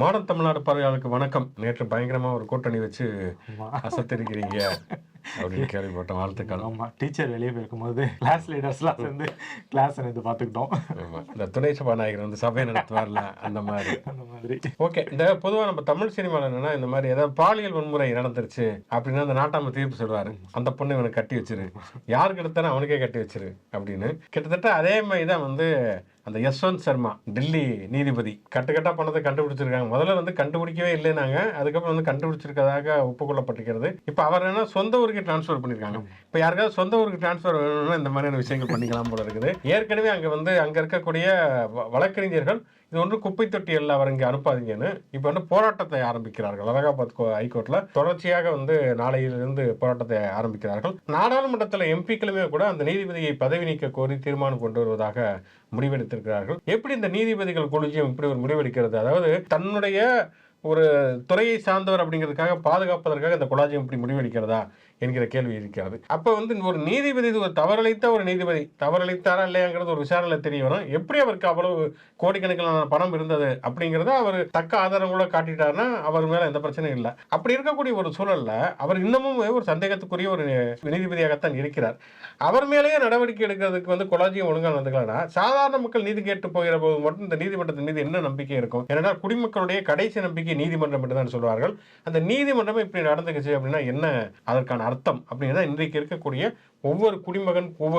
Modern Tamil Nadu பார்வையாளருக்கு வணக்கம். நேற்று பயங்கரமா ஒரு கூட்டணி வச்சு அசத்திருக்கிறீங்க அப்படின்னு கேள்விப்பட்டோம். வாழ்த்துக்கள். ஆமா, டீச்சர் வெளியே போயிருக்கும்போது கிளாஸ் லீடர்ஸ்லாம் சேர்ந்து கிளாஸ் எடுத்து பார்த்துக்கிட்டோம். இந்த துணை சபாநாயகர் வந்து சபை நடத்துவார்ல அந்த மாதிரி. ஓகே, இந்த பொதுவாக நம்ம தமிழ் சினிமாவில் என்னன்னா, இந்த மாதிரி ஏதாவது பாலியல் வன்முறை நடந்துருச்சு அப்படின்னா அந்த நாட்டாம தீர்ப்பு சொல்லுவாரு, அந்த பொண்ணு இவனுக்கு கட்டி வச்சிரு, யாருக்கு எடுத்தாலும் அவனுக்கே கட்டி வச்சிரு அப்படின்னு. கிட்டத்தட்ட அதே மாதிரி தான் வந்து அந்த யஸ்வந்த் சர்மா டெல்லி நீதிபதி கட்டுக்கட்டா பணத்தை கண்டுபிடிச்சிருக்காங்க. முதல்ல வந்து கண்டுபிடிக்கவே இல்லைனாங்க, அதுக்கப்புறம் வந்து கண்டுபிடிச்சிருக்கதாக ஒப்புக்கொள்ளப்பட்டிருக்கிறது. இப்போ அவர் என்ன சொந்த ஊருக்கு டிரான்ஸ்ஃபர் பண்ணியிருக்காங்க. இப்போ யாருக்காவது சொந்த ஊருக்கு டிரான்ஸ்ஃபர் வேணும்னா இந்த மாதிரியான விஷயங்கள் பண்ணிக்கலாம் போல இருக்குது. ஏற்கனவே அங்கே இருக்கக்கூடிய வழக்கறிஞர்கள் இது ஒன்று குப்பை தொட்டி எல்லாம் அவர் இங்கே அனுப்பாதீங்கன்னு இப்போ வந்து போராட்டத்தை ஆரம்பிக்கிறார்கள். அலகாபாத் ஹைகோர்ட்ல தொடர்ச்சியாக வந்து நாளையிலிருந்து போராட்டத்தை ஆரம்பிக்கிறார்கள். நாடாளுமன்றத்தில் எம்பிக்களுமே கூட அந்த நீதிபதியை பதவி நீக்க கோரி தீர்மானம் கொண்டு வருவதாக முடிவெடுத்திருக்கிறார்கள். எப்படி இந்த நீதிபதிகள் கொலிஜியம் இப்படி ஒரு முடிவெடுக்கிறது? அதாவது தன்னுடைய ஒரு துறையை சார்ந்தவர் அப்படிங்கிறதுக்காக பாதுகாப்பதற்காக இந்த கொலாஜியம் இப்படி முடிவெடுக்கிறதா என்கிற கேள்வி இருக்கிறது. அப்ப வந்து ஒரு நீதிபதி, ஒரு தவறளித்த ஒரு நீதிபதி தவறளித்தாரா இல்லையாங்கிறது ஒரு விசாரணை தெரிய வரும். எப்படி அவருக்கு அவ்வளவு கோடிக்கணக்கிலான பணம் இருந்தது அப்படிங்கிறத அவர் தக்க ஆதாரங்களோட காட்டிட்டாருன்னா அவர் மேல எந்த பிரச்சனையும் இல்லை. அப்படி இருக்கக்கூடிய ஒரு சூழல்ல அவர் இன்னமும் ஒரு சந்தேகத்துக்குரிய ஒரு நீதிபதியாகத்தான் இருக்கிறார். அவர் மேலேயே நடவடிக்கை எடுக்கிறதுக்கு வந்து கொலாஜியம் ஒழுங்காக நடந்துக்கலன்னா சாதாரண மக்கள் நீதி கேட்டு போகிற போது மட்டும் இந்த நீதிமன்றத்தின் மீது என்ன நம்பிக்கை இருக்கும்? ஏன்னா குடிமக்களுடைய கடைசி நம்பிக்கை நீதிமன்றம் என்று தான் சொல்வார்கள். அந்த நீதிமன்றம் இப்படி நடந்துக்குச்சு அப்படின்னா என்ன அதற்கான அர்த்தம் அப்படிங்கிறத இன்றைக்கு இருக்கக்கூடிய ஒவ்வொரு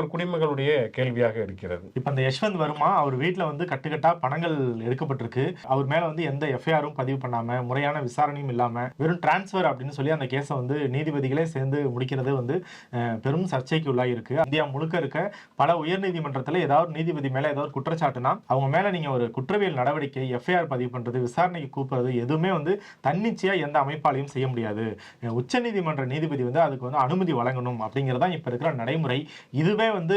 குடிமகளுடைய கேள்வியாக இருக்கிறது. இப்ப அந்த யஷ்வந்த் வர்மா அவர் வீட்டுல வந்து கட்டுக்கட்டா பணங்கள் எடுக்கப்பட்டிருக்கு. அவர் மேல வந்து எந்த எஃப்ஐஆரும் பதிவு பண்ணாம, முறையான விசாரணையும் இல்லாம வெறும் டிரான்ஸ்பர் அப்படின்னு சொல்லி அந்த கேஸை வந்து நீதிபதிகளே சேர்ந்து முடிக்கிறது வந்து பெரும் சர்ச்சைக்கு உள்ளாகி இருக்கு. இந்தியா முழுக்க இருக்க பல உயர் நீதிமன்றத்துல ஏதாவது நீதிபதி மேல ஏதாவது குற்றச்சாட்டுனா அவங்க மேல நீங்க ஒரு குற்றவியல் நடவடிக்கை, எஃப்ஐஆர் பதிவு பண்றது, விசாரணைக்கு கூப்பிடுறது எதுவுமே வந்து தன்னிச்சையா எந்த அமைப்பாலையும் செய்ய முடியாது. உச்ச நீதிமன்ற நீதிபதி வந்து அதுக்கு வந்து அனுமதி வழங்கணும் அப்படிங்கறதா இப்ப இருக்கிற நடைமுறை. இதுவே வந்து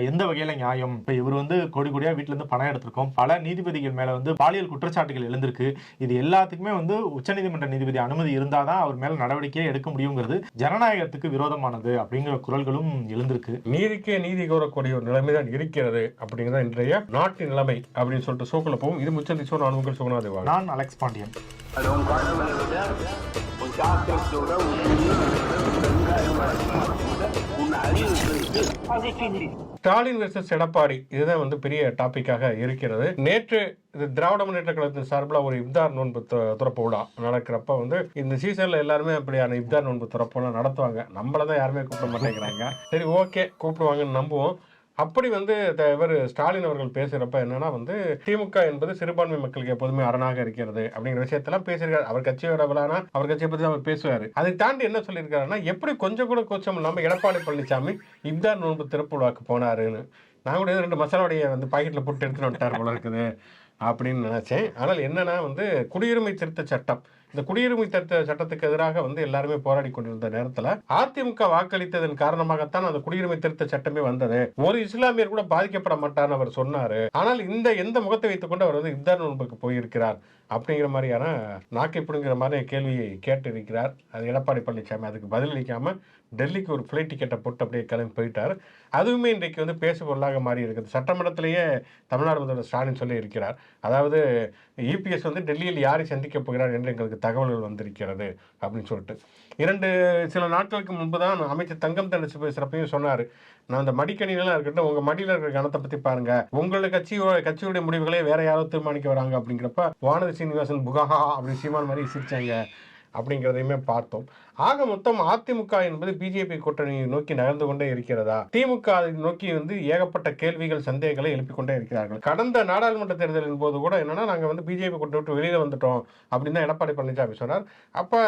எந்த வகையில நியாயம்? இப்ப இவர் வந்து கோடியா வீட்டுல இருந்து பணம் எடுத்திருக்கோம். பல நீதிபதிகள் மேல வந்து பாலியல் குற்றச்சாட்டுகள் எழுந்திருக்கு. இது எல்லாத்துக்குமே வந்து உச்சநீதிமன்ற நீதிபதி அனுமதி இருந்தாதான் அவர் மேல நடவடிக்கையை எடுக்க முடியுங்கிறது ஜனநாயகத்துக்கு விரோதமானது அப்படிங்கிற குரல்களும் எழுந்திருக்கு. நீதிக்கே நீதி கோரக்கூடிய ஒரு நிலைமைதான் இருக்கிறது அப்படிங்கிறத இன்றைய நாட்டின் நிலைமை அப்படின்னு சொல்லிட்டு சோக்குள்ள போகும். இது முச்சந்தி சோழ அனுமதி சோகநாதேவா. நான் அலெக்ஸ் பாண்டியன். ஸ்டாலின் வெர்சஸ் எடப்பாடி இதுதான் வந்து பெரிய டாபிக்காக இருக்கிறது. நேற்று திராவிட முன்னேற்ற கழகத்தின் சார்பில் ஒரு இப்தார் நோன்பு துறப்பு விழா நடக்கிறப்ப வந்து இந்த சீசன்ல எல்லாருமே அப்படியான இப்தார் நோன்பு துறப்புலாம் நடத்துவாங்க. நம்மளதான் யாருமே கூப்பிட மாட்டேங்கிறாங்க. சரி, ஓகே, கூப்பிடுவாங்கன்னு நம்புவோம். அப்படி வந்து இவர் ஸ்டாலின் அவர்கள் பேசுறப்ப என்னன்னா வந்து திமுக என்பது சிறுபான்மை மக்களுக்கு எப்போதுமே அரணாக இருக்கிறது அப்படிங்கிற விஷயத்தெல்லாம் பேசியிருக்காரு. அவர் கட்சியோட விழானா அவர் கட்சியை பத்தி அவர் பேசுவாரு. அதை தாண்டி என்ன சொல்லியிருக்காருன்னா, எப்படி கொஞ்சம் கூட கூச்சம் இல்லாம எடப்பாடி பழனிசாமி இப்தார் நோன்பு திறப்பு விழாக்கு போனாருன்னு. நான் கூட 2 மசாலாவுடைய வந்து பாக்கெட்ல போட்டு எடுத்துட்டு வந்துட்டார் போல இருக்குது அப்படின்னு நினைச்சேன். ஆனால் என்னன்னா வந்து குடியுரிமை திருத்த சட்டம், இந்த குடியுரிமை திருத்த சட்டத்துக்கு எதிராக வந்து எல்லாருமே போராடி கொண்டிருந்த நேரத்தில் அதிமுக வாக்களித்ததன் காரணமாகத்தான் அந்த குடியுரிமை திருத்த சட்டமே வந்தது. ஒரு இஸ்லாமியர் கூட பாதிக்கப்பட மாட்டார்னு அவர் சொன்னாரு. ஆனால் எந்த முகத்தை வைத்துக் கொண்டு அவர் வந்து இப்தார் நோன்புக்கு போயிருக்கிறார் அப்படிங்கிற மாதிரியான நாக்கை பிடுங்கிற மாதிரி கேள்வியை கேட்டு இருக்கிறார். அது எடப்பாடி பழனிசாமி அதுக்கு பதிலளிக்காம டெல்லிக்கு ஒரு ஃபிளைட் டிக்கெட்டை போட்டு அப்படியே கிளம்பி போயிட்டார். அதுவுமே இன்றைக்கு வந்து பேசுபொருளாக மாறி இருக்குது. சட்டமன்றத்திலேயே தமிழ்நாடு முதல்வர் ஸ்டாலின் சொல்லி இருக்கிறார். அதாவது இபிஎஸ் வந்து டெல்லியில் யாரை சந்திக்க போகிறார் என்று எங்களுக்கு தகவல்கள் வந்திருக்கிறது அப்படின்னு சொல்லிட்டு சில நாட்களுக்கு முன்பு தான் அமைச்சர் தங்கம் தென்னரசு பேசுறப்பையும் சொன்னார், நான் அந்த மடிக்கணிலாம் இருக்கட்டும், உங்க மடியில் இருக்கிற கணத்தை பத்தி பாருங்க, உங்களுடைய கட்சியுடைய முடிவுகளே வேற யாரோ தீர்மானிக்க வராங்க அப்படிங்கிறப்ப வானதி சீனிவாசன் புகாஹா அப்படி சீமான் மாதிரி சிரிச்சாங்க அப்படிங்கிறதையுமே பார்த்தோம். ஆக மொத்தம் அதிமுக என்பது பிஜேபி கூட்டணியை நோக்கி நகர்ந்து கொண்டே இருக்கிறதா? திமுக அதை நோக்கி வந்து ஏகப்பட்ட கேள்விகள், சந்தேகங்களை எழுப்பிக் கொண்டே இருக்கிறார்கள். கடந்த நாடாளுமன்ற தேர்தலின் போது கூட என்னன்னா, நாங்க வந்து பிஜேபி கூட்டணி விட்டு வெளியில வந்துட்டோம் அப்படின்னு தான் எடப்பாடி பழனிசாமி சொன்னார். அப்ப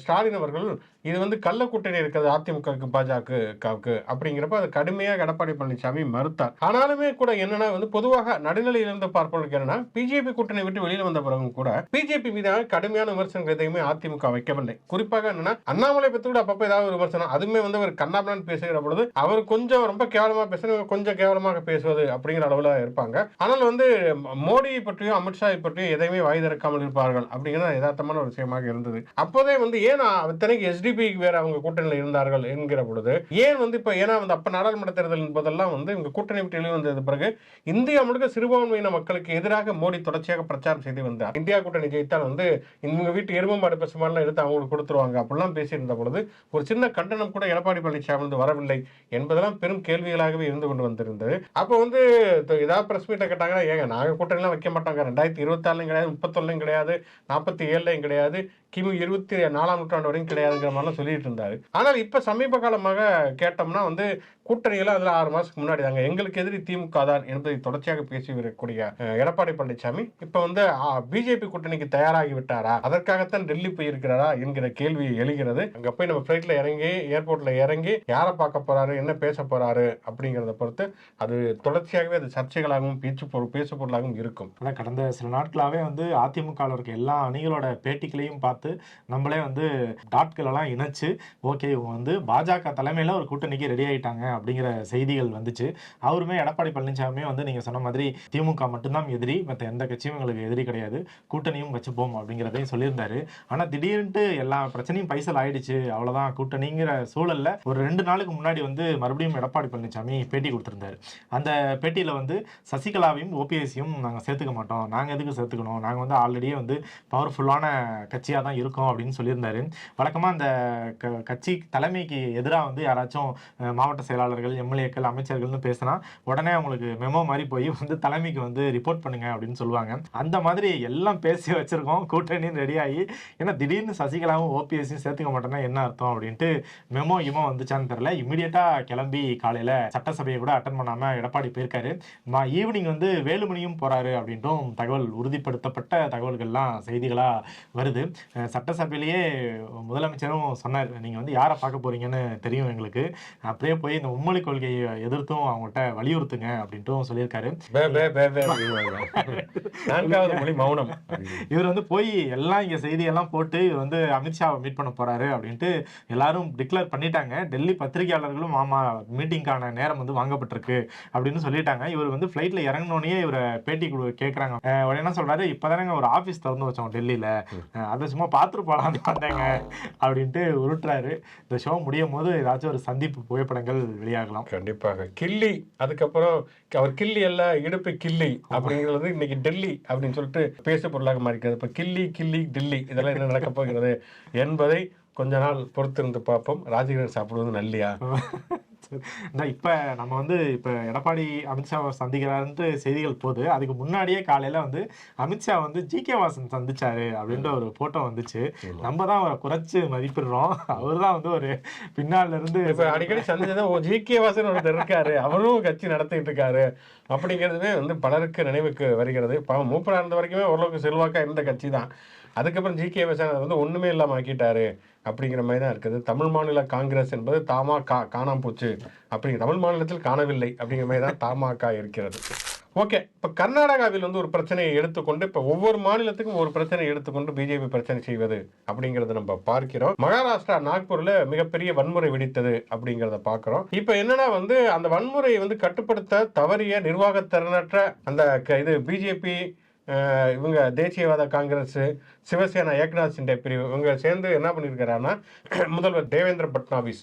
ஸ்டாலின் அவர்கள் இது வந்து கள்ள கூட்டணி இருக்கிறது அதிமுகவுக்கு பாஜகவுக்கு அப்படிங்கிறப்ப அது கடுமையாக எடப்பாடி பழனிசாமி மறுத்தார். ஆனாலுமே கூட என்னன்னா வந்து பொதுவாக நடுநிலையிலிருந்து பார்ப்பவர்களுக்கு என்னன்னா, பிஜேபி கூட்டணி விட்டு வெளியில வந்த பிறகும் கூட பிஜேபி மீதான கடுமையான விமர்சனங்கள் எதையுமே அதிமுக வைக்கவில்லை. குறிப்பாக என்னன்னா அண்ணாமலை பத்தி கூட அப்பப்ப ஏதாவது ஒரு விமர்சனம், அதுவுமே வந்து ஒரு கண்ணாபின்னு பேசுகிற பொழுது அவர் கொஞ்சம் ரொம்ப கேவலமா பேசுறது, கொஞ்சம் கேவலமாக பேசுவது அப்படிங்கிற அளவுல இருப்பாங்க. ஆனால் வந்து மோடியை பற்றியும் அமித்ஷாவை பற்றியும் எதையுமே வாய் திறக்காமல் இருப்பார்கள் அப்படிங்கிறது யதார்த்தமான ஒரு விஷயமாக இருந்தது. அப்போதே வந்து ஏன் அத்தனைக்கு எஸ்டிபி வேற அவங்க கூட்டணியில் இருந்தார்கள் என்கிற பொழுது ஏன் வந்து இப்ப ஏன்னா வந்து அப்ப நாடாளுமன்ற தேர்தல் என்பதெல்லாம் வந்து இவங்க கூட்டணி விட்டு வெளியே வந்தது பிறகு இந்தியா முழுக்க சிறுபான்மையின மக்களுக்கு எதிராக மோடி தொடர்ச்சியாக பிரச்சாரம் செய்து வந்தார். இந்தியா கூட்டணி ஜெயித்தால் வந்து இவங்க வீட்டு எருமை மாடு பசுமாடுலாம் எடுத்து அவங்களுக்கு கொடுத்துருவாங்க அப்படிலாம் பேசியிருந்த பொழுது ஒரு சின்ன கண்டனம் கூட எடப்பாடி பழனிசாமி வந்து வரவில்லை என்பதெல்லாம் பெரும் கேள்விகளாகவே இருந்து கொண்டு வந்திருந்தது. அப்போ வந்து ஏதாவது பிரஸ் மீட்டை கேட்டாங்கன்னா ஏங்க நாங்கள் கூட்டணிலாம் வைக்க மாட்டாங்க, 2024 கிடையாது, 31 கிடையாது, 47 கிடையாது, கிமு 24ஆம் நூற்றாண்டு வரையும் கிடையாதுங்கிற மாதிரிலாம் சொல்லிட்டு இருந்தாரு. ஆனால் இப்ப சமீப காலமாக கேட்டோம்னா வந்து கூட்டணியெல்லாம் அதுல 6 மாசத்துக்கு முன்னாடி தாங்க எங்களுக்கு எதிரி திமுக தான் என்பதை தொடர்ச்சியாக பேசி வரக்கூடிய எடப்பாடி பழனிசாமி இப்ப வந்து பிஜேபி கூட்டணிக்கு தயாராகி விட்டாரா, அதற்காகத்தான் டெல்லி போயிருக்கிறாரா என்கிற கேள்வி எழுகிறது. அங்க போய் நம்ம பிளைட்ல இறங்கி ஏர்போர்ட்ல இறங்கி யாரை பார்க்க போறாரு, என்ன பேச போறாரு அப்படிங்கிறத பொறுத்து அது தொடர்ச்சியாகவே அது சர்ச்சைகளாகவும் பேசு பொருளாகவும் இருக்கும். ஆனால் கடந்த சில நாட்களாகவே வந்து அதிமுகவில் இருக்க எல்லா அணிகளோட பேட்டிகளையும் பார்த்து நம்மளே வந்து டாட்கள் எல்லாம் இணைச்சு ஓகே இவங்க வந்து பாஜக தலைமையில ஒரு கூட்டணிக்கு ரெடி ஆயிட்டாங்க அப்படிங்கிற செய்திகள் வந்துச்சு. அவருமே எடப்பாடி பழனிசாமியே வந்து நீங்க சொன்ன மாதிரி திமுக மட்டும்தான் எதிரி, மற்ற எந்த கட்சியும் எங்களுக்கு எதிரி கிடையாது, கூட்டணியும் வச்சுப்போம் அப்படிங்கிறதையும் சொல்லியிருந்தாரு. ஆனா திடீர்னு எல்லா பிரச்சனையும் பைசல் ஆயிடுச்சு, அவ்வளவுதான் கூட்டணிங்கிற சூழல்ல ஒரு 2 நாளுக்கு முன்னாடி வந்து மறுபடியும் எடப்பாடி பழனிசாமி பேட்டி கொடுத்திருந்தாரு. அந்த பேட்டியில வந்து சசிகலாவையும் ஓபிஎஸ்சியும் நாங்க சேர்த்துக்க மாட்டோம், நாங்க எதுக்கு சேர்த்துக்கணும், நாங்க வந்து ஆல்ரெடியே வந்து பவர்ஃபுல்லான கட்சியா தான் இருக்கும் அப்படின்னு சொல்லியிருந்தாரு. வழக்கமா அந்த கட்சி தலைமைக்கு எதிராக வந்து யாராச்சும் மாவட்ட செயலாளர்கள், எம்எல்ஏக்கள், அமைச்சர்கள்னு பேசினா உடனே அவங்களுக்கு மெமோ மாதிரி போய் வந்து தலைமைக்கு வந்து ரிப்போர்ட் பண்ணுங்க அப்படின்னு சொல்லுவாங்க. அந்த மாதிரி எல்லாம் பேசி வச்சிருக்கோம், கூட்டணியும் ரெடி ஆகி. ஏன்னா திடீர்னு சசிகலாவும் ஓபிஎஸ்சியும் சேர்த்துக்க மாட்டேன்னா என்ன அர்த்தம் அப்படின்ட்டு மெமோ வந்துச்சான்னு தெரியல. இமீடியட்டா கிளம்பி காலையில சட்டசபையை கூட அட்டன் பண்ணாம எடப்பாடி போயிருக்காரு. ஈவினிங் வந்து வேலுமணியும் போறாரு அப்படின்ட்டும் தகவல், உறுதிப்படுத்தப்பட்ட தகவல்கள்லாம் செய்திகளா வருது. சட்டசபையிலேயே முதலமைச்சரும் சொன்னார், நீங்க வந்து யாரை பார்க்க போறீங்கன்னு தெரியும் எங்களுக்கு, அப்படியே போய் இந்த மும்மொழி கொள்கையை எதிர்த்தும் அவங்கள்ட்ட வலியுறுத்துங்க அப்படின்ட்டும் சொல்லியிருக்காரு. இவர் வந்து போய் எல்லாம் இங்க செய்தியெல்லாம் போட்டு இவர் வந்து அமித்ஷாவை மீட் பண்ண போறாரு அப்படின்ட்டு எல்லாரும் டிக்ளேர் பண்ணிட்டாங்க. டெல்லி பத்திரிகையாளர்களும் ஆமா மீட்டிங்கான நேரம் வந்து வாங்கப்பட்டிருக்கு அப்படின்னு சொல்லிட்டாங்க. இவர் வந்து பிளைட்ல இறங்கினோடனே இவரை பேட்டி கேட்கறாங்க. உடனே என்ன சொல்றாரு, இப்பதானங்க ஒரு ஆபீஸ் திறந்து வச்சோம் டெல்லியில, அதை சும்மா பார்த்துட்டு போலான்னு வந்தாங்க அப்படின்ட்டு உருட்டுறாரு. இந்த ஷோ முடியும் போது ஏதாச்சும் ஒரு சந்திப்பு புகைப்படங்கள் வெளியாகலாம். கண்டிப்பாக. கில்லி, அதுக்கப்புறம் அவர் கில்லி அல்ல இடுப்பு கில்லி அப்படிங்கிறது இன்னைக்கு டெல்லி அப்படின்னு சொல்லிட்டு பேசு பொருளாக மாறிக்கிறது. இப்ப கில்லி கில்லி டெல்லி இதெல்லாம் என்ன நடக்க போகிறது என்பதை கொஞ்ச நாள் பொறுத்திருந்து பார்ப்போம். ராஜகிரன் சாப்பிடுவது நல்லியா? இப்ப நம்ம வந்து இப்ப எடப்பாடி அமித்ஷாவை சந்திக்கிறாருன்ட்டு செய்திகள் போகுது. அதுக்கு முன்னாடியே காலையில வந்து அமித்ஷா வந்து ஜி.கே. வாசன் சந்திச்சாரு அப்படின்ற ஒரு போட்டோ வந்துச்சு. நம்ம தான் அவரை குறைச்சு மதிப்பிடுறோம். அவர் தான் வந்து ஒரு பின்னால இருந்து இப்ப அடிக்கடி சந்திச்சதான் ஜி.கே. வாசன் ஒருத்தர் இருக்காரு, அவரும் கட்சி நடத்திட்டு இருக்காரு அப்படிங்கிறதுமே வந்து பலருக்கு நினைவுக்கு வருகிறது. பாவம் மூப்பரா இருந்த வரைக்குமே ஓரளவுக்கு செல்வாக்கா இருந்த கட்சி தான். அதுக்கப்புறம் ஜி.கே. வாசன் வந்து ஒண்ணுமே இல்லாம ஆக்கிட்டாரு அப்படிங்கிற மாதிரி தான் இருக்குது. தமிழ் மாநில காங்கிரஸ் என்பது காணாம போச்சு, அப்படிங்கிற தமிழ் மாநிலத்தில் காணவில்லை அப்படிங்கிற மாதிரி தான் தமாக இருக்கிறது. ஓகே, இப்போ கர்நாடகாவில் வந்து ஒரு பிரச்சனையை எடுத்துக்கொண்டு இப்போ ஒவ்வொரு மாநிலத்துக்கும் ஒரு பிரச்சனையை எடுத்துக்கொண்டு பிஜேபி பிரச்சனை செய்வது அப்படிங்கிறத நம்ம பார்க்கிறோம். மகாராஷ்டிரா நாக்பூர்ல மிகப்பெரிய வன்முறை வெடித்தது அப்படிங்கிறத பார்க்கிறோம். இப்போ என்னன்னா வந்து அந்த வன்முறையை வந்து கட்டுப்படுத்த தவறிய நிர்வாக திறனற்ற அந்த இது பிஜேபி, இவங்க தேசியவாத காங்கிரஸ், சிவசேனா, ஏக்நாத் சிண்டே பிரிவு இவங்க சேர்ந்து என்ன பண்ணியிருக்கிறாங்கன்னா, முதல்வர் தேவேந்திர பட்னாவிஸ்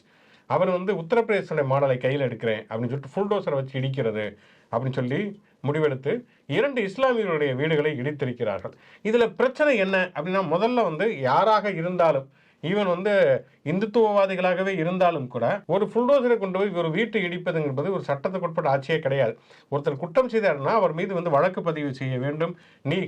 அவர் வந்து உத்தரப்பிரதேச மாடலை கையில் எடுக்கிறேன் அப்படின்னு சொல்லிட்டு புல்டோசரை வச்சு இடிக்கிறது அப்படின்னு சொல்லி முடிவெடுத்து 2 இஸ்லாமியர்களுடைய வீடுகளை இடித்திருக்கிறார்கள். இதுல பிரச்சனை என்ன அப்படின்னா, முதல்ல வந்து யாராக இருந்தாலும், ஈவன் வந்து இந்துத்துவவாதிகளாகவே இருந்தாலும் கூட ஒரு புல்டோசரை கொண்டு போய் ஒரு வீட்டை இடிப்பது என்பது ஒரு சட்டத்துக்கு உட்பட்ட ஆட்சியே கிடையாது. ஒருத்தர் குற்றம் செய்தார்னா அவர் மீது வந்து வழக்கு பதிவு செய்ய வேண்டும்,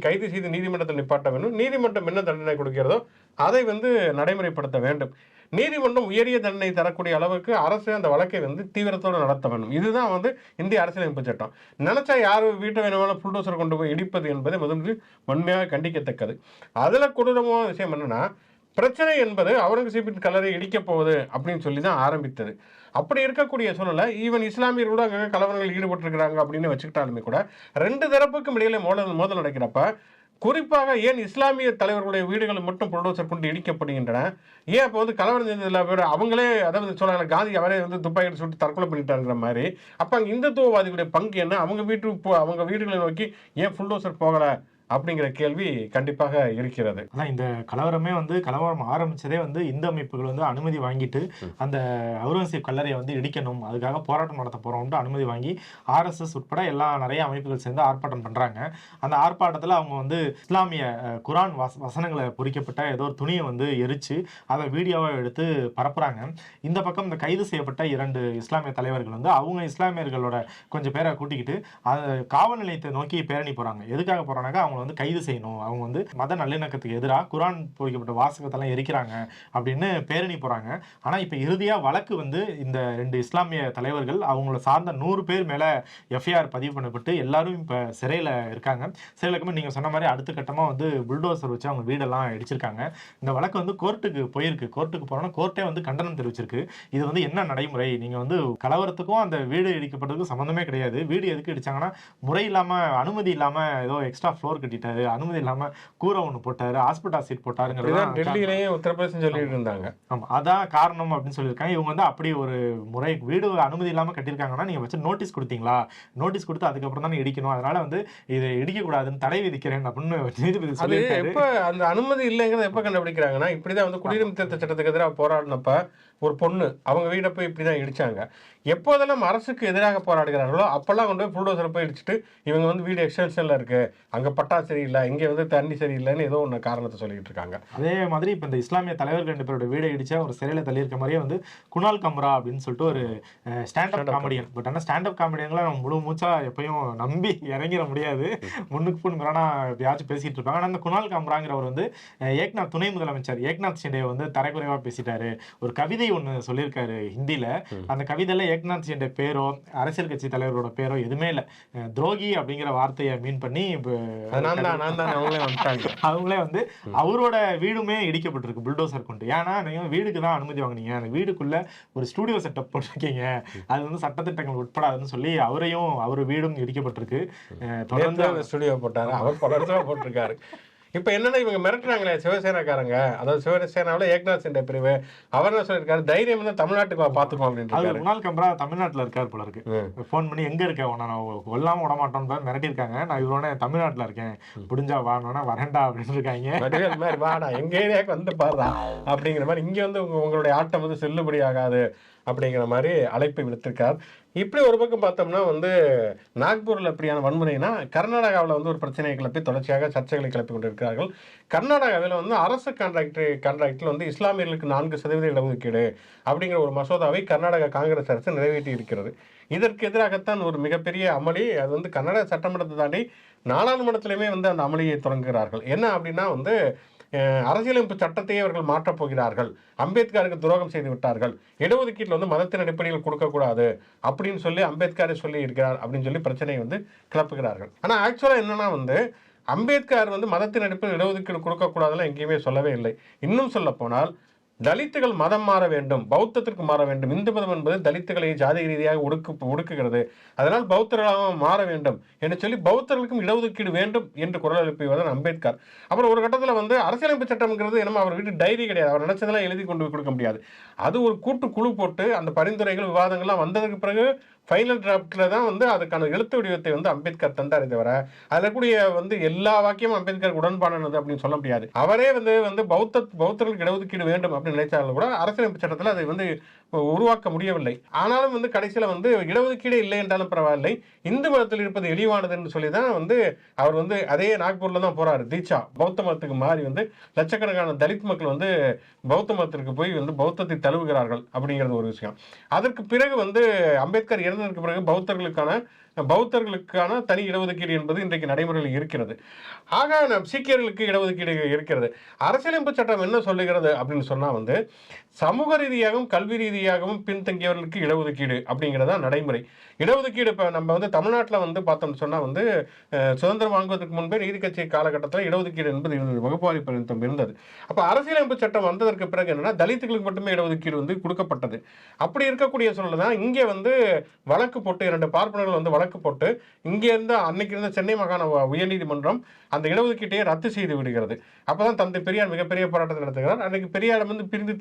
கைது செய்து நீதிமன்றத்தில் நிப்பாட்ட வேண்டும், நீதிமன்றம் என்ன தண்டனை கொடுக்கிறதோ அதை வந்து நடைமுறைப்படுத்த வேண்டும். நீதிமன்றம் உயரிய தண்டனை தரக்கூடிய அளவுக்கு அரசு அந்த வழக்கை வந்து தீவிரத்தோடு நடத்த வேண்டும். இதுதான் வந்து இந்திய அரசியலமைப்பு சட்டம். நினைச்சா யார் வீட்டை வேணுமாலும் புல்டோசரை கொண்டு போய் இடிப்பது என்பதை முதலில் வன்மையாக கண்டிக்கத்தக்கது. அதுல கொடூரமான விஷயம் என்னன்னா, பிரச்சனை என்பது அவுரங்கசீப்பின் கல்லறை இடிக்கப் போகுது அப்படின்னு சொல்லி தான் ஆரம்பித்தது. அப்படி இருக்கக்கூடிய சூழலை ஈவன் இஸ்லாமியர் கூட அங்கே கலவரங்கள் ஈடுபட்டிருக்கிறாங்க அப்படின்னு வச்சுக்கிட்டாலுமே கூட 2 தரப்புக்கும் இடையில மோதல் நடக்கிறப்ப குறிப்பாக ஏன் இஸ்லாமிய தலைவர்களுடைய வீடுகளை மட்டும் புல்டோசர் கொண்டு இடிக்கப்படுகின்றன? ஏன் அப்போ வந்து கலவரம் செஞ்சதில் விட அவங்களே, அதாவது சொல்றாங்க காந்தி அவரே வந்து துப்பாக்கி சுட்டு தற்கொலை பண்ணிட்டாங்கிற மாதிரி, அப்போ அங்கே இந்துத்துவவாதிகளுடைய பங்கு என்ன? அவங்க அவங்க வீடுகளை நோக்கி ஏன் புல்டோசர் போகலை அப்படிங்கிற கேள்வி கண்டிப்பாக இருக்கிறது. அதான் இந்த கலவரமே வந்து கலவரம் ஆரம்பிச்சதே வந்து இந்து அமைப்புகள் வந்து அனுமதி வாங்கிட்டு அந்த அவுரங்கசீப் கல்லறையை வந்து இடிக்கணும், அதுக்காக போராட்டம் நடத்த போறோம்னு அனுமதி வாங்கி RSS உட்பட நிறைய அமைப்புகள் சேர்ந்து ஆர்ப்பாட்டம் பண்றாங்க. அந்த ஆர்ப்பாட்டத்தில் அவங்க வந்து இஸ்லாமிய குரான் வசனங்களை பொறிக்கப்பட்ட ஏதோ ஒரு துணியை வந்து எரிச்சு அதை வீடியோவை எடுத்து பரப்புறாங்க. இந்த பக்கம் இந்த கைது செய்யப்பட்ட 2 இஸ்லாமிய தலைவர்கள் வந்து அவங்க இஸ்லாமியர்களோட கொஞ்சம் பேரை கூட்டிக்கிட்டு காவல் நிலையத்தை நோக்கி பேரணி போறாங்க. எதுக்காக போறாங்க? அவங்க வந்து கைது செய்யணும், அவங்க வந்து மத நல்லிணக்கத்துக்கு எதிராக குரான் பொறிக்கப்பட்ட வாசகத்தெல்லாம் எரிக்கிறாங்க அப்படின்னு பேரணி போறாங்க. ஆனா இப்ப இறுதியா வழக்கு வந்து இந்த 2 இஸ்லாமிய தலைவர்கள் அவங்கள சார்ந்த 100 பேர் மேல FIR பதிவு பண்ணப்பட்டு எல்லாரும் இப்ப சிறையில இருக்காங்க. சிறையில இருக்கும்போது நீங்க சொன்ன மாதிரி அடுத்த கட்டமா வந்து புல்டோசர் வச்சு அவங்க வீடெல்லாம் இடிச்சிருக்காங்க. இந்த வழக்கு வந்து கோர்ட்டுக்கு போயிருக்கு. கோர்ட்டுக்கு போனோம்னா கோர்ட்டே வந்து கண்டனம் தெரிவிச்சிருக்கு. இது வந்து என்ன நடைமுறை? நீங்க வந்து கலவரத்துக்கும் அந்த வீடு இடிக்கப்பட்டதுக்கும் சம்பந்தமே கிடையாது. வீடு எதுக்கு இடிச்சாங்கன்னா முறை இல்லாம அனுமதி இல்லாம ஏதோ எக்ஸ்ட்ரா ஃப்ளோர் கட்டிட்டாரு, அனுமதி இல்லாம கூரை ஒண்ணு போட்டாரு, ஹாஸ்பிட்டல் சீட் போட்டாருங்கிறது டெல்லியிலேயே உத்தரப்பிரதேசம் சொல்லிட்டு இருந்தாங்க. ஆமா, அதான் காரணம் அப்படின்னு சொல்லியிருக்காங்க. இவங்க வந்து அப்படி ஒரு முறை வீடு அனுமதி இல்லாம கட்டியிருக்காங்கன்னா நீங்க வச்சு நோட்டீஸ் கொடுத்தீங்களா? நோட்டீஸ் கொடுத்து அதுக்கப்புறம் தான் இடிக்கணும், அதனால வந்து இதை இடிக்க கூடாதுன்னு தடை விதிக்கிறேன் அப்படின்னு நீதிபதி சொல்லியிருக்காரு. எப்ப அந்த அனுமதி இல்லைங்கிறத எப்ப கண்டுபிடிக்கிறாங்கன்னா, இப்படிதான் வந்து குடியுரிமை திருத்த சட்டத்துக்கு எதிராக போராடினப்ப ஒரு பொண்ணு அவங்க வீடை போய் இப்படிதான் இடிச்சாங்க. எப்போதெல்லாம் அரசுக்கு எதிராக போராடுகிறார்களோ அப்பெல்லாம் கொண்டு போய் புல்டோசரை போய் இடிச்சுட்டு இவங்க வந்து வீடு எக்ஸ்டென்ஷன்ல இருக்கு, அங்க பட்டா சரியில்லை, இங்கே வந்து தண்ணி சரியில்லைன்னு ஏதோ ஒன்று காரணத்தை சொல்லிட்டு இருக்காங்க. அதே மாதிரி இப்போ இந்த இஸ்லாமிய தலைவர்கள் 2 பேரோட வீடை இடிச்சா ஒரு சிறையில் தள்ளியிருக்க மாதிரியே வந்து குணால் கம்ரா அப்படின்னு சொல்லிட்டு ஒரு ஸ்டாண்டப் காமெடியன். பட் ஆனால் ஸ்டாண்டப் காமெடியன்களை நம்ம முழு மூச்சா எப்பயும் நம்பி இறங்கிட முடியாது. முன்னுக்கு முன்னாடி எப்பயாச்சும் பேசிட்டு இருப்பாங்க. ஆனால் அந்த குணால் கம்ராங்கிறவர் வந்து ஏக்நாத் துணை முதலமைச்சர் ஏக்நாத் ஷிண்டே வந்து தரைக்குறைவா பேசிட்டாரு. ஒரு கவிதை ஒன்று சொல்லியிருக்காரு ஹிந்தியில. அந்த கவிதையில ஏக்நாத் ஷிண்டே பேரோ அரசியல் கட்சி தலைவரோட பேரோ எதுவுமே இல்லை. துரோகி அப்படிங்கிற வார்த்தையை மீன் பண்ணி அவங்களே வந்து அவரோட வீடுமே இடிக்கப்பட்டிருக்கு புல்டோசர் கொண்டு. ஏன்னா நீங்க வீடுக்கு தான் அனுமதி வாங்கினீங்க, அந்த வீடுக்குள்ள ஒரு ஸ்டுடியோ செட்டப் போட்டிருக்கீங்க, அது வந்து சட்டத்திட்டங்கள் உட்படாதுன்னு சொல்லி அவர் வீடும் இடிக்கப்பட்டிருக்கு. தொடர்ந்து ஸ்டுடியோ போட்டாரு, அவர் பல போட்டிருக்காரு. இப்ப என்னன்னா இவங்க மிரட்டுறாங்களே சிவசேனாக்காரங்க, அதாவது சிவசேனாவில் ஏக்நாத் ஷிண்டே பிரிவு, அவர் என்ன சொல்லியிருக்காரு, தைரியம் தான் தமிழ்நாட்டுக்கு பாத்துக்கோம் அப்படின்னு. குணால் கம்ரா தமிழ்நாட்டுல இருக்காரு போல இருக்கு. போன் பண்ணி எங்க இருக்க, நான் கொல்லாம விட மாட்டோம்னு மிரட்டிருக்காங்க. நான் இவரோட தமிழ்நாட்டுல இருக்கேன், முடிஞ்சா வானா வரேன்டா அப்படின்னு இருக்காங்க. வாடா எங்க ஏரியாவுக்கு வந்து பாடுறா அப்படிங்கிற மாதிரி, இங்க வந்து உங்களுடைய ஆட்டம் வந்து செல்லுபடி ஆகாது அப்படிங்கிற மாதிரி அழைப்பு விடுத்திருக்கார். இப்படி ஒரு பக்கம் பார்த்தோம்னா வந்து நாக்பூரில் எப்படியான வன்முறைனா, கர்நாடகாவில் வந்து ஒரு பிரச்சனையை கிளப்பி தொடர்ச்சியாக சர்ச்சைகளை கிளப்பி கொண்டிருக்கிறார்கள். கர்நாடகாவில் வந்து அரசு கான்ட்ராக்டில் வந்து இஸ்லாமியர்களுக்கு 4% இடஒதுக்கீடு அப்படிங்கிற ஒரு மசோதாவை கர்நாடகா காங்கிரஸ் அரசு நிறைவேற்றி இருக்கிறது. இதற்கு எதிராகத்தான் ஒரு மிகப்பெரிய அமளி. அது வந்து கர்நாடக சட்டமன்றத்தை தாண்டி நாடாளுமன்றத்திலுமே வந்து அந்த அமளியை தொடங்குகிறார்கள். என்ன அப்படின்னா வந்து அரசியலமைப்பு சட்டத்தையே அவர்கள் மாற்றப் போகிறார்கள், அம்பேத்கருக்கு துரோகம் செய்து விட்டார்கள், இடஒதுக்கீட்டில் வந்து மதத்தின் அடிப்படையில் கொடுக்கக்கூடாது அப்படின்னு சொல்லி அம்பேத்கரை சொல்லி இருக்கிறார் அப்படின்னு சொல்லி பிரச்சனையை வந்து கிளப்புகிறார்கள். ஆனால் ஆக்சுவலாக என்னன்னா வந்து அம்பேத்கர் வந்து மதத்தின் அடிப்படையில் இடஒதுக்கீடு கொடுக்கக்கூடாதுலாம் எங்கேயுமே சொல்லவே இல்லை. இன்னும் சொல்ல போனால் தலித்துகள் மதம் மாற வேண்டும், பௌத்தத்திற்கு மாற வேண்டும். இந்து மதம் என்பது தலித்துகளை ஜாதி ரீதியாக ஒடுக்குகிறது, அதனால் பௌத்தர்களாக மாற வேண்டும் என்று சொல்லி பௌத்தர்களுக்கும் இடஒதுக்கீடு வேண்டும் என்று குரல் எழுப்பியவர் அம்பேத்கர். அப்புறம் ஒரு கட்டத்தில் வந்து அரசியலமைப்பு சட்டம்ங்கிறது என்னமோ அவர் வீட்டு டைரி கிடையாது, அவர் நினைச்சதெல்லாம் எழுதி கொண்டு போய் கொடுக்க முடியாது. அது ஒரு கூட்டு குழு போட்டு அந்த பரிந்துரைகள் விவாதங்கள்லாம் வந்ததுக்கு பிறகு ஃபைனல் டிராஃப்டில் தான் வந்து அதுக்கான எழுத்து வடிவத்தை வந்து அம்பேத்கர் தந்தாரே தவிர அதில் கூடிய வந்து எல்லா வாக்கியமும் அம்பேத்கருக்கு உடன்பாடானது அப்படின்னு சொல்ல முடியாது. அவரே வந்து பௌத்தர்களுக்கு இடஒதுக்கீடு வேண்டும் அப்படின்னு நினைச்சாலும் கூட அரசியலமைப்பு சட்டத்தில் அதை வந்து உருவாக்க முடியவில்லை. ஆனாலும் வந்து கடைசியில் வந்து இடஒதுக்கீடு இல்லை என்றாலும் பரவாயில்லை, இந்து மதத்தில் இருப்பது எளிவானது என்று சொல்லி தான் வந்து அவர் வந்து அதே நாக்பூரில் தான் போறாரு. தீட்சா பௌத்த மதத்துக்கு மாறி வந்து லட்சக்கணக்கான தலித் மக்கள் வந்து பௌத்த மதத்திற்கு போய் வந்து பௌத்தத்தை தழுவுகிறார்கள் அப்படிங்கிறது ஒரு விஷயம். அதற்கு பிறகு வந்து அம்பேத்கர் இறந்ததற்கு பிறகு பௌத்தர்களுக்கான தனி இடஒதுக்கீடு என்பது இன்றைக்கு நடைமுறையில் இருக்கிறது. ஆக சீக்கியர்களுக்கு இடஒதுக்கீடு இருக்கிறது. அரசியலமைப்பு சட்டம் என்ன சொல்லுகிறது அப்படின்னு சொன்னா வந்து சமூக ரீதியாகவும் கல்வி ரீதியாகவும் பின்தங்கியவர்களுக்கு இடஒதுக்கீடு அப்படிங்கிறதா நடைமுறை. இடஒதுக்கீடு இப்போ நம்ம வந்து தமிழ்நாட்டில் வந்து பார்த்தோம்னு சொன்னால் வந்து சுதந்திரம் வாங்குவதற்கு முன்பே நீதி கட்சி காலகட்டத்தில் இடஒதுக்கீடு என்பது வகுப்புவாரி பரிந்தும் இருந்தது. அப்போ அரசியலமைப்பு சட்டம் வந்ததற்கு பிறகு என்னன்னா தலித்துகளுக்கு மட்டுமே இடஒதுக்கீடு வந்து கொடுக்கப்பட்டது. அப்படி இருக்கக்கூடிய சூழல் தான் இங்கே வந்து வழக்கு போட்டு 2 பார்ப்பனர்கள் வந்து வழக்கு போட்டு இங்கே இருந்த அன்னைக்கு இருந்த சென்னை மாகாண உயர்நீதிமன்றம் அந்த இடஒதுக்கீட்டையே ரத்து செய்து விடுகிறது. அப்பதான் தந்தை பெரியார் மிகப்பெரிய போராட்டத்தை நடத்துகிறார். அன்னைக்கு பெரியார் வந்து பிரிந்து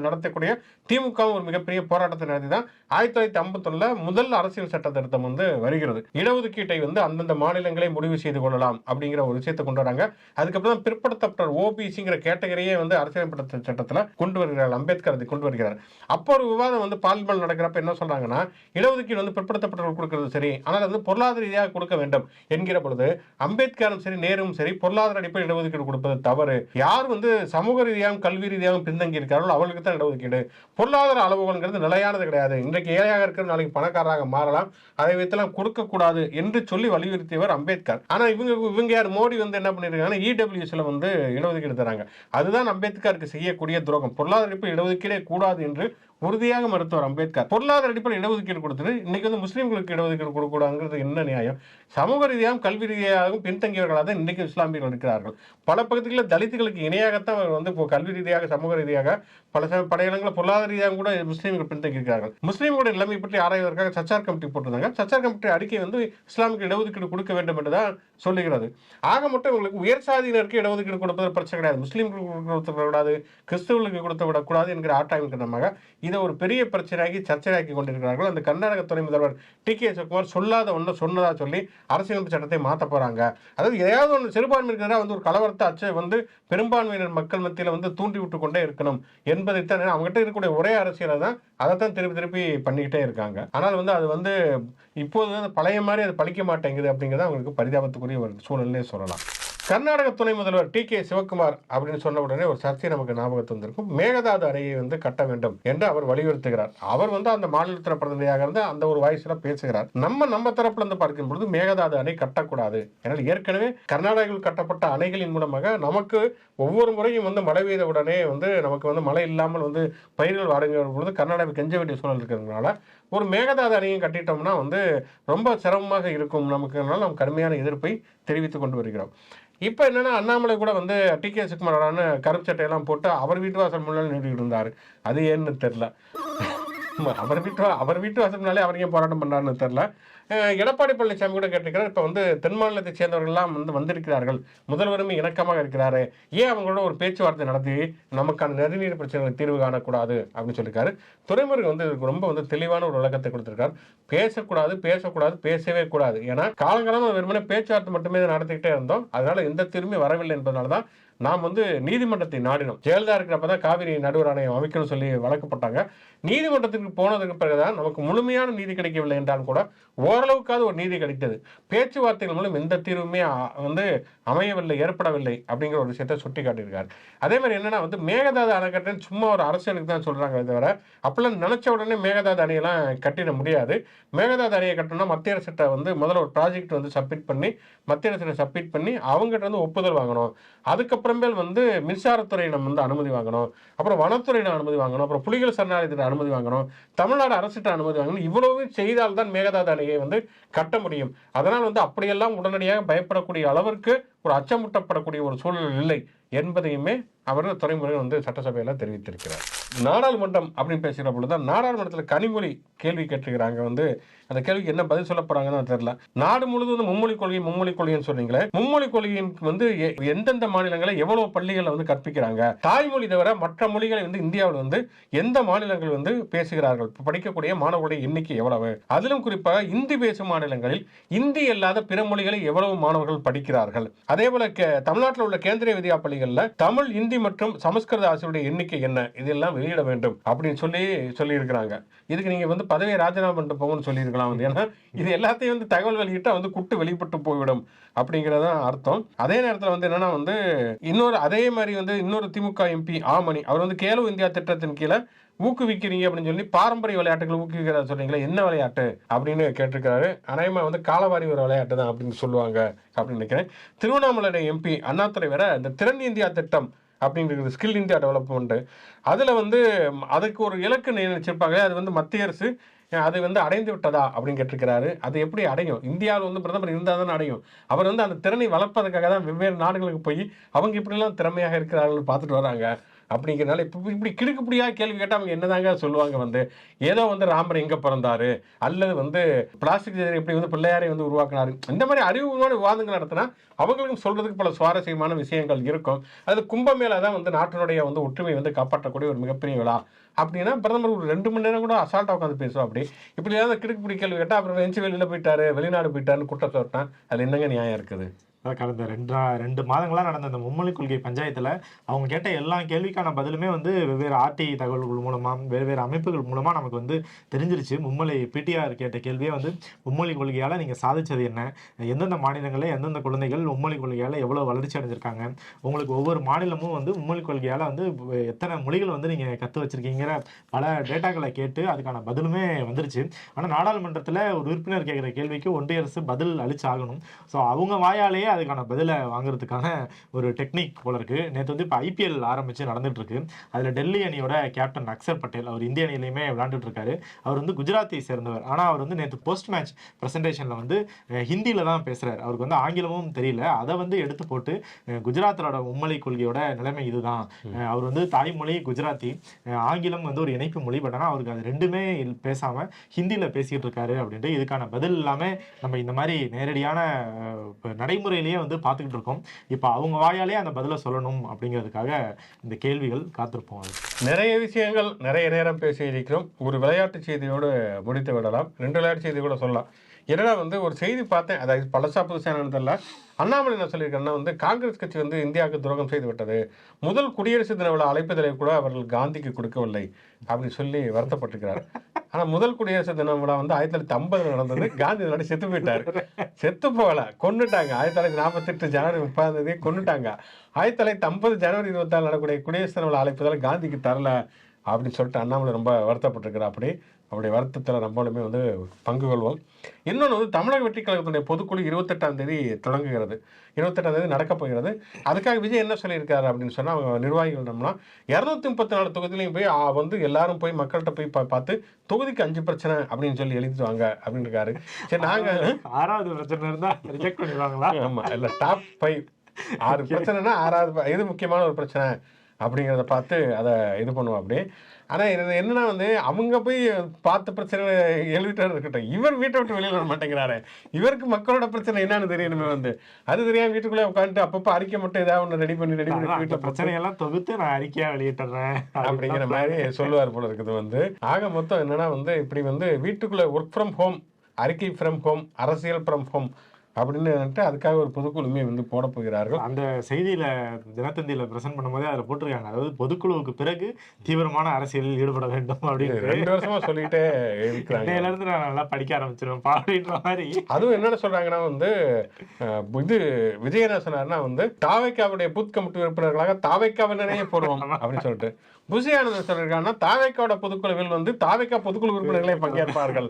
நடத்தக்கூடிய திமுக ஒரு மிகப்பெரிய போராட்டத்தை நடத்தி தான் 1951 முதல் அரசியல் சட்ட திருத்தம் வந்து வருகிறது. இடஒதுக்கீட்டை வந்து அந்தந்த மாநிலங்களே முடிவு செய்து கொள்ளலாம் அப்படிங்கிற ஒரு விஷயத்தை கொண்டு வராங்க. அதுக்கப்புறம் தான் பிற்படுத்தப்பட்ட ஓபிசிங்கிற கேட்டகரியே வந்து அரசியல் சட்டத்தில் கொண்டு வருகிறார். அம்பேத்கர் அதை கொண்டு வருகிறார். அப்போ ஒரு விவாதம் வந்து பார்லிமெண்ட் நடக்கிறப்ப என்ன சொல்றாங்கன்னா, இடஒதுக்கீடு வந்து பிற்படுத்தப்பட்டவர்கள் கொடுக்கிறது சரி, ஆனால் அது பொருளாதார ரீதியாக கொடுக்க வேண்டும் என்கிற பொழுது அம்பேத்கரும் சரி நேரும் சரி பொருளாதார அடிப்படையில் இடஒதுக்கீடு கொடுப்பது தவறு. யார் வந்து சமூக ரீதியாகவும் கல்வி ரீதியாகவும் பின்தங்கி இருக்கிறார்களோ அவர்களுக்கு தான் இடஒதுக்கீடு. பொருளாதார அளவுகள்ங்கிறது நிலையானது கிடையாது. இன்றைக்கு ஏழையாக இருக்கிற நாளைக்கு பணக்காரராக மாறலாம், அதை வைத்தெல்லாம் கொடுக்கக்கூடாது என்று சொல்லி வலியுறுத்தியவர் அம்பேத்கர். ஆனால் இவங்க யார், மோடி வந்து என்ன பண்ணிருக்காங்கன்னா இடபிள்யூஎஸ்ல வந்து இடஒதுக்கீடு தராங்க. அதுதான் அம்பேத்கருக்கு செய்யக்கூடிய துரோகம். பொருளாதார அடிப்படையில் இடஒதுக்கீடே கூடாது என்று உறுதியாக மறுத்தவர் அம்பேத்கர். பொருளாதார அடிப்படையில் இடஒதுக்கீடு கொடுத்தது இன்னைக்கு வந்து முஸ்லீம்களுக்கு இடஒதுக்கீடு கொடுக்கக்கூடாதுங்கிறது என்ன நியாயம்? சமூக ரீதியாகவும் கல்வி ரீதியாகவும் பின்தங்கியவர்களாக தான் இன்றைக்கு இஸ்லாமியர்கள் இருக்கிறார்கள். பல பகுதிகளில் தலித்துகளுக்கு இணையாகத்தான் வந்து இப்போ கல்வி ரீதியாக சமூக ரீதியாக பல இடங்களில் பொருளாதார ரீதியாக கூட முஸ்லீம்கள் பின்தங்கி இருக்கிறார்கள். முஸ்லீம்களுடைய நிலைமை பற்றி ஆராய்வதற்காக சச்சார் கமிட்டி போட்டிருந்தாங்க. சச்சார் கமிட்டி அறிக்கை வந்து இஸ்லாமுக்கு இடஒதுக்கீடு கொடுக்க வேண்டும் என்று தான் சொல்லுகிறது. ஆக மட்டும் இவங்களுக்கு உயர் சாதியினருக்கு இடஒதுக்கீடு கொடுப்பது பிரச்சனை கிடையாது, முஸ்லீம்களுக்கு கொடுத்து விடக்கூடாது, கிறிஸ்தவர்களுக்கு கொடுத்து விடக்கூடாது என்கிற ஆட்டாய்வின் காரணமாக இதை ஒரு பெரிய பிரச்சனையாகி சர்ச்சையாக்கி கொண்டிருக்கிறார்கள். அந்த கர்நாடக துணை முதல்வர் டி.கே. சிவகுமார் சொல்லாத ஒன்று சொன்னதா சொல்லி அரசியலமைப்பு சட்டத்தை மாற்ற போறாங்க. அதாவது எதையாவது ஒன்று சிறுபான்மையினராக வந்து ஒரு கலவரத்தை அச்சை வந்து பெரும்பான்மையினர் மக்கள் மத்தியில் வந்து தூண்டி விட்டு கொண்டே இருக்கணும் என்பதைத்தான் அவங்ககிட்ட இருக்கக்கூடிய ஒரே அரசியலை தான் அதைத்தான் திருப்பி பண்ணிக்கிட்டே இருக்காங்க. ஆனால் வந்து அது வந்து இப்போது வந்து பழைய மாதிரி அது பழிக்க மாட்டேங்குது அப்படிங்கிறத அவங்களுக்கு பரிதாபத்துக்குரிய ஒரு சூழல்னே சொல்லலாம். கர்நாடக துணை முதல்வர் டி.கே. சிவகுமார் அப்படின்னு சொன்ன உடனே ஒரு சர்ச்சை நமக்கு ஞாபகத்து வந்திருக்கும். மேகதாது அணையை வந்து கட்ட வேண்டும் என்று அவர் வலியுறுத்துகிறார். அவர் வந்து அந்த மாநிலத்தில் பிரதிநிதியாக இருந்து அந்த ஒரு வாய்ஸ்ல பேசுகிறார். நம்ம தரப்புல இருந்து பார்க்கும் பொழுது மேகதாது அணை கட்டக்கூடாது. ஏன்னா ஏற்கனவே கர்நாடகாவில் கட்டப்பட்ட அணைகளின் மூலமாக நமக்கு ஒவ்வொரு முறையும் வந்து மழை பெய்த உடனே வந்து நமக்கு வந்து மழை இல்லாமல் வந்து பயிர்கள் வாடுங்கிற பொழுது கர்நாடகாவில் கெஞ்ச வேண்டிய சூழல் இருக்கிறதுனால ஒரு மேகதாது அணையும் கட்டிட்டோம்னா வந்து ரொம்ப சிரமமாக இருக்கும் நமக்குனால நம்ம கடுமையான எதிர்ப்பை தெரிவித்துக் கொண்டு வருகிறோம். இப்போ என்னன்னா அண்ணாமலை கூட வந்து டி.கே. சிவகுமாரான கருப்பு சட்டையெல்லாம் போட்டு அவர் வீட்டு வாசல் முன்னாடி நின்றுட்டு இருந்தார். அது ஏன்னு தெரியல. அவர் வீட்டு வாசல் முன்னாலே அவர் ஏன் போராட்டம் பண்றாருன்னு தெரியல. எடப்பாடி பழனிசாமி கூட கேட்டிருக்கிறார். இப்போ வந்து தென் மாநிலத்தை சேர்ந்தவர்கள்லாம் வந்திருக்கிறார்கள், முதல்வருமே இணக்கமாக இருக்கிறாரு, ஏன் அவங்களோட ஒரு பேச்சுவார்த்தை நடத்தி நமக்கான நெருநீர் பிரச்சனைகளுக்கு தீர்வு காணக்கூடாது அப்படின்னு சொல்லியிருக்காரு. துரைமுருகன் வந்து இதுக்கு ரொம்ப வந்து தெளிவான ஒரு விளக்கத்தை கொடுத்திருக்காரு. பேசக்கூடாது, பேசவே கூடாது. ஏன்னா காலங்காலமாக வெறுமனே பேச்சுவார்த்தை மட்டுமே நடத்திக்கிட்டே இருந்தோம், அதனால எந்த தீர்வுமே வரவில்லை என்பதனால தான் நாம் வந்து நீதிமன்றத்தை நாடினோம். ஜெயலலிதா இருக்கிறப்ப தான் காவிரி நடுவர் ஆணையம் அமைக்கணும்னு சொல்லி வழக்கப்பட்டாங்க. நீதிமன்றத்திற்கு போனதுக்கு பிறகுதான் நமக்கு முழுமையான நீதி கிடைக்கவில்லை என்றாலும் கூட ஓரளவுக்காவது ஒரு நீதி கிடைத்தது. பேச்சுவார்த்தைகள் மூலம் எந்த தீர்வுமே வந்து அமையவில்லை, ஏற்படவில்லை அப்படிங்கிற ஒரு விஷயத்தை சுட்டி காட்டியிருக்காரு. அதே மாதிரி என்னன்னா வந்து மேகதாது அணை கட்டுன்னு சும்மா ஒரு அரசியலுக்கு தான் சொல்றாங்க தவிர அப்பெல்லாம் நினைச்ச உடனே மேகதாது அணையெல்லாம் கட்டிட முடியாது. மேகதாது அணையை கட்டணும்னா மத்திய அரசிட்ட வந்து முதல்ல ஒரு ப்ராஜெக்ட் வந்து மத்திய அரசிட்ட சப்மிட் பண்ணி அவங்ககிட்ட வந்து ஒப்புதல் வாங்கணும். அதுக்கப்புறமேல் வந்து மின்சாரத்துறையிடம் வந்து அனுமதி வாங்கணும், அப்புறம் வனத்துறையிடம் அனுமதி வாங்கணும், அப்புறம் புலிகள் சரணாலயத்திட்ட அனுமதி வாங்கணும், தமிழ்நாடு அரசிட்ட அனுமதி வாங்கணும். இவ்வளவு செய்தால் தான் மேகதாது அணையை வந்து கட்ட முடியும். அதனால் வந்து அப்படியெல்லாம் உடனடியாக பயப்படக்கூடிய அளவிற்கு ஒரு அச்சமூட்டப்படக்கூடிய ஒரு சூழல் இல்லை என்பதையுமே அவர் துரைமுருகன் வந்து சட்டசபையில் தெரிவித்திருக்கிறார். நாடாளுமன்றம் அப்படின்னு பேசுகிற பொழுதுதான் நாடாளுமன்றத்தில் கனிமொழி கேள்வி கேட்டுக்கிறாங்க. வந்து அந்த கேள்விக்கு என்ன பதில் சொல்ல போறாங்கன்னு தெரியல. நாடு முழுவதும் மும்மொழி கொள்கைன்னு சொன்னீங்களே, மும்மொழி கொள்கைக்கு வந்து எந்தெந்த மாநிலங்களில் எவ்வளவு பள்ளிகளை வந்து கற்பிக்கிறாங்க, தாய்மொழி தவிர மற்ற மொழிகளை வந்து இந்தியாவில் வந்து எந்த மாநிலங்கள் வந்து பேசுகிறார்கள், படிக்கக்கூடிய மாணவர்களுடைய எண்ணிக்கை எவ்வளவு, அதிலும் குறிப்பாக இந்தி பேசும் மாநிலங்களில் இந்தி அல்லாத பிற மொழிகளை எவ்வளவு மாணவர்கள் படிக்கிறார்கள், அதே போல தமிழ்நாட்டில் உள்ள கேந்திரிய வித்யா பள்ளிகளில் தமிழ், இந்தி மற்றும் சமஸ்கிருத ஆசிரியருடைய எண்ணிக்கை என்ன, இதெல்லாம் வெளியிட வேண்டும் அப்படின்னு சொல்லி இருக்கிறாங்க. இதுக்கு நீங்க வந்து பதவியை ராஜினாமா பண்ணிட்டு போங்கன்னு சொல்லி இருக்கலாம். ஏன்னா இது எல்லாத்தையும் வந்து தகவல் வெளியிட்டா வந்து குட்டு வெளிப்பட்டு போய்விடும் அப்படிங்கறதான் அர்த்தம். அதே நேரத்தில் வந்து என்னன்னா வந்து இன்னொரு திமுக எம்பி ஆமணி அவர் வந்து கேலோ இந்தியா திட்டத்தின் கீழே ஊக்குவிக்கிறீங்க அப்படின்னு சொல்லி பாரம்பரிய விளையாட்டுகள் ஊக்குவிக்கிறதா சொன்னீங்களா, என்ன விளையாட்டு அப்படின்னு கேட்டிருக்காரு. அநேகமா வந்து காலவாரி ஒரு விளையாட்டு தான் அப்படின்னு சொல்லுவாங்க அப்படின்னு நினைக்கிறேன். திருவண்ணாமலை எம்பி அண்ணாதுரை வேற இந்த திறன் இந்தியா திட்டம் அப்படிங்கிறது ஸ்கில் இந்தியா டெவலப்மெண்ட், அதில் வந்து அதுக்கு ஒரு இலக்கு நினைச்சிருப்பாங்க. அது வந்து மத்திய அரசு அது வந்து அடைந்து விட்டதா அப்படின்னு கேட்டிருக்கிறாரு. அது எப்படி அடையும்? இந்தியாவில் வந்து பிரதமர் இருந்தால் தானே அடையும். அவர் வந்து அந்த திறனை வளர்ப்பதற்காக தான் வெவ்வேறு நாடுகளுக்கு போய் அவங்க இப்படிலாம் திறமையாக இருக்கிறார்கள் பார்த்துட்டு வராங்க அப்படிங்கிறனால இப்படி கிடுக்குப்படியாக கேள்வி கேட்டால் அவங்க என்னதாங்க சொல்லுவாங்க வந்து ஏதோ வந்து ராமர் எங்கே பிறந்தாரு அல்லது வந்து பிளாஸ்டிக் எப்படி வந்து பிள்ளையாரை வந்து உருவாக்கினாரு இந்த மாதிரி அறிவுபூர்வமான விவாதங்கள் நடத்தினா அவங்களுக்கும் சொல்றதுக்கு பல சுவாரஸ்யமான விஷயங்கள் இருக்கும். அது கும்பமேளா தான் வந்து நாட்டினுடைய வந்து ஒற்றுமை வந்து காப்பாற்றக்கூடிய ஒரு மிகப்பெரிய விழா அப்படின்னா பிரதமர் ஒரு 2 மணி நேரம் கூட அசால்ட்டா உட்காந்து பேசுவோம். அப்படி இப்படி ஏதாவது கிடுக்கு கேள்வி கேட்டால் அப்புறம் எஞ்சி வெளியில் போயிட்டாரு வெளிநாடு போயிட்டாருன்னு குற்றம் சொல்லிட்டான். அது என்னங்க நியாயம் இருக்குது? கடந்த 2 மாதங்களா நடந்த இந்த மும்மொழி கொள்கை பஞ்சாயத்துல அவங்க கேட்ட எல்லா கேள்விக்கான பதிலுமே வந்து வெவ்வேறு ஆர்டி தகவல்கள் மூலமா வெவ்வேறு அமைப்புகள் மூலமா நமக்கு வந்து தெரிஞ்சிருச்சு. மும்மொழி பிடிஆர் கேட்ட கேள்வியே வந்து மும்மொழி கொள்கையால நீங்க சாதிச்சது என்ன, எந்தெந்த மாநிலங்களில் எந்தெந்த குழந்தைகள் மும்மொழி கொள்கையால எவ்வளவு வளர்ச்சி அடைஞ்சிருக்காங்க, உங்களுக்கு ஒவ்வொரு மாநிலமும் வந்து மும்மொழி கொள்கையால வந்து எத்தனை மொழிகள் வந்து நீங்க கத்து வச்சிருக்கீங்கிற பல டேட்டாக்களை கேட்டு அதுக்கான பதிலுமே வந்துருச்சு. ஆனா நாடாளுமன்றத்துல ஒரு உறுப்பினர் கேட்கிற கேள்விக்கு ஒன்றிய அரசு பதில் அளிச்சு ஆகணும். ஸோ அவங்க வாயாலேயே அதுக்கான பதிலை வாங்குறதுக்கான ஒரு டெக்னிக் போல இருக்கு. நேற்று வந்து இப்போ ஐபிஎல் ஆரம்பிச்சு நடந்துட்டு இருக்கு. அதுல டெல்லி அணியோட கேப்டன் அக்சர் பட்டேல் அவர் இந்திய அணியிலையுமே விளையாண்டுட்டு இருக்காரு. அவர் வந்து குஜராத்தை சேர்ந்தவர். ஆனா அவர் வந்து நேற்று போஸ்ட் மேட்ச் பிரசன்டேஷன்ல வந்து ஹிந்தியில தான் பேசுறாரு. அவருக்கு வந்து ஆங்கிலமும் தெரியல. அதை வந்து எடுத்து போட்டு குஜராத்தோட மும்மொழி கொள்கையோட நிலைமை இதுதான், அவர் வந்து தாய்மொழி குஜராத்தி, ஆங்கிலம் வந்து ஒரு இணைப்பு மொழி, பட் ஆனால் அவருக்கு அது ரெண்டுமே பேசாம ஹிந்தியில பேசிட்டு இருக்காரு அப்படின்ட்டு இதுக்கான பதில் இல்லாம நம்ம இந்த மாதிரி நேரடியான நடைமுறையிலேயே வந்து பார்த்துக்கிட்டு இருக்கோம். இப்போ அவங்க வாயாலே அந்த பதிலை சொல்லணும் அப்படிங்கிறதுக்காக இந்த கேள்விகள் காத்திருப்போம். நிறைய விஷயங்கள் நிறைய நேரம் பேசி இருக்கிறோம். ஒரு விளையாட்டு செய்தியோடு முடித்து விடலாம். 2 விளையாட்டு செய்தி கூட சொல்லலாம். என்னடா வந்து ஒரு செய்தி பார்த்தேன், அதாவது பழசா புதுசானு தெரியல. அண்ணாமலை என்ன சொல்லியிருக்காருன்னா வந்து காங்கிரஸ் கட்சி வந்து இந்தியாவுக்கு துரோகம் செய்து விட்டது, முதல் குடியரசு தின விழா அழைப்பதிலே கூட அவர்கள் காந்திக்கு கொடுக்கவில்லை அப்படின்னு சொல்லி வருத்தப்பட்டிருக்கிறார். ஆனா முதல் குடியரசு தின விழா வந்து 1950 நடந்தது. காந்தி முன்னாடி செத்து போயிட்டாரு. செத்து போகல, கொன்னுட்டாங்க. 1948 ஜனவரி 30 கொன்னுட்டாங்க. 1950 ஜனவரி 24 நடக்கூடிய குடியரசு தின விழா அழைப்பதால் காந்திக்கு தரல அப்படின்னு சொல்லிட்டு அண்ணாமலை ரொம்ப வருத்தப்பட்டிருக்கிறார். அப்படி வருத்தத்தில் நம்மளுமே வந்து பங்கு கொள்வோம். இன்னொன்று வந்து தமிழக வெற்றி கழகத்துடைய பொதுக்குழு 28ஆம் தேதி தொடங்குகிறது. 28ஆம் தேதி நடக்கப் போகிறது. அதுக்காக விஜய் என்ன சொல்லியிருக்காரு அப்படின்னு சொன்னால் அவங்க நிர்வாகிகள் நம்மளா 234 தொகுதியிலையும் போய் வந்து எல்லாரும் போய் மக்கள்கிட்ட போய் பார்த்து தொகுதிக்கு 5 பிரச்சனை அப்படின்னு சொல்லி எழுதிட்டு வாங்க அப்படின்னு இருக்காரு. சரி, நாங்கள் 6வது பிரச்சனை இருந்தா ரிஜெக்ட் பண்ணிடுவாங்களா? ஆமாம், இல்லை டாப் 5 6 பிரச்சனைனா 6வது எது முக்கியமான ஒரு பிரச்சனை அப்படிங்கிறத பார்த்து அதை இது பண்ணுவோம் அப்படி. ஆனால் இது என்னன்னா வந்து அவங்க போய் பார்த்த பிரச்சனை எழுதிட்டு இருக்கட்டும், இவர் வீட்டை விட்டு வெளியில் வர மாட்டேங்கிறாரு. இவருக்கு மக்களோட பிரச்சனை என்னன்னு தெரியணுமே வந்து அது தெரியாம வீட்டுக்குள்ளே உட்காந்துட்டு அப்பப்போ அறிக்கை மட்டும் ஏதாவது ஒன்று ரெடி பண்ணி வீட்டில் பிரச்சனையெல்லாம் தொகுத்து நான் அறிக்கையா வெளியிட்டுறேன் அப்படிங்கிற மாதிரி சொல்லுவார் போல இருக்குது வந்து. ஆக மொத்தம் என்னன்னா வந்து இப்படி வந்து வீட்டுக்குள்ளே ஒர்க் ஃப்ரம் ஹோம், அறிக்கை ஃப்ரம் ஹோம், அரசியல் ஃப்ரம் ஹோம் அப்படின்னு அதுக்காக ஒரு பொதுக்குழுமே வந்து போட போகிறார்கள். அந்த செய்தியில தினத்தந்தியில பிரசன்ட் பண்ணும்போதே அதில் போட்டிருக்காங்க, அதாவது பொதுக்குழுவுக்கு பிறகு தீவிரமான அரசியலில் ஈடுபட வேண்டும் அப்படின்னு 2 வருஷமா சொல்லிட்டே இருக்கிறாங்க. இருந்து நான் நல்லா படிக்க ஆரம்பிச்சிருவேன் அப்படின்ற மாதிரி. அதுவும் என்னென்ன சொல்றாங்கன்னா வந்து இது விஜய் என்ன சொன்னாருன்னா வந்து தாவைக்காவுடைய பூத் கமிட்டி உறுப்பினர்களாக தாவைக்காவினரையே போடுவோம் அப்படின்னு சொல்லிட்டு புசியானந்தன் சொல்லியிருக்காங்கன்னா தாவைக்காவோட பொதுக்குழுவில் வந்து தாவைக்கா பொதுக்குழு உறுப்பினர்களே பங்கேற்பார்கள்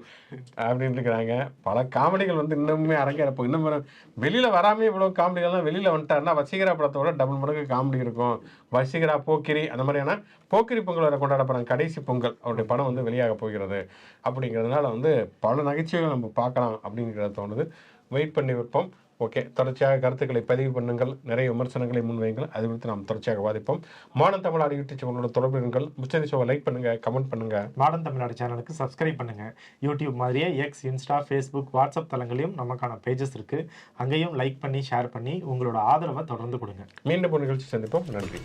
அப்படின்னு இருக்கிறாங்க. பல காமெடிகள் வந்து இன்னுமே அரங்கேறப்போம். இன்னும் வெளியில வராமே இவ்வளவு காமெடிகள்லாம் வெளியில வந்துட்டாருன்னா வசீகரா படத்தோட டபுள் மடங்கு காமெடி இருக்கும். வசீகரா, போக்கிரி, அந்த மாதிரியான போக்கிரி பொங்கல் வரை கொண்டாட படம் கடைசி பொங்கல் அவருடைய படம் வந்து வெளியாக போகிறது. அப்படிங்கிறதுனால வந்து பல நகைச்சுவைகள் நம்ம பார்க்கலாம் அப்படிங்கிறத தோணுது. வெயிட் பண்ணி வைப்போம். ஓகே, தொடர்ச்சியாக கருத்துக்களை பதிவு பண்ணுங்கள், நிறைய விமர்சனங்களை முன்வைங்கள். அது குறித்து நாம் தொடர்ச்சியாக வாதிப்போம். மாடர்ன் தமிழ்நாடு யூடியூப் சேனலோட தொடர்புகள் முச்சந்தி ஷோவை லைக் பண்ணுங்க, கமெண்ட் பண்ணுங்க. மாடர்ன் தமிழ்நாடு சேனலுக்கு சப்ஸ்கிரைப் பண்ணுங்க. யூடியூப் மாதிரியே எக்ஸ், இன்ஸ்டா, ஃபேஸ்புக், வாட்ஸ்அப் தளங்களையும் நமக்கான பேஜஸ் இருக்கு. அங்கேயும் லைக் பண்ணி ஷேர் பண்ணி உங்களோட ஆதரவை தொடர்ந்து கொடுங்க. மீண்டும் ஒரு நிகழ்ச்சி சந்திப்போம். நன்றி.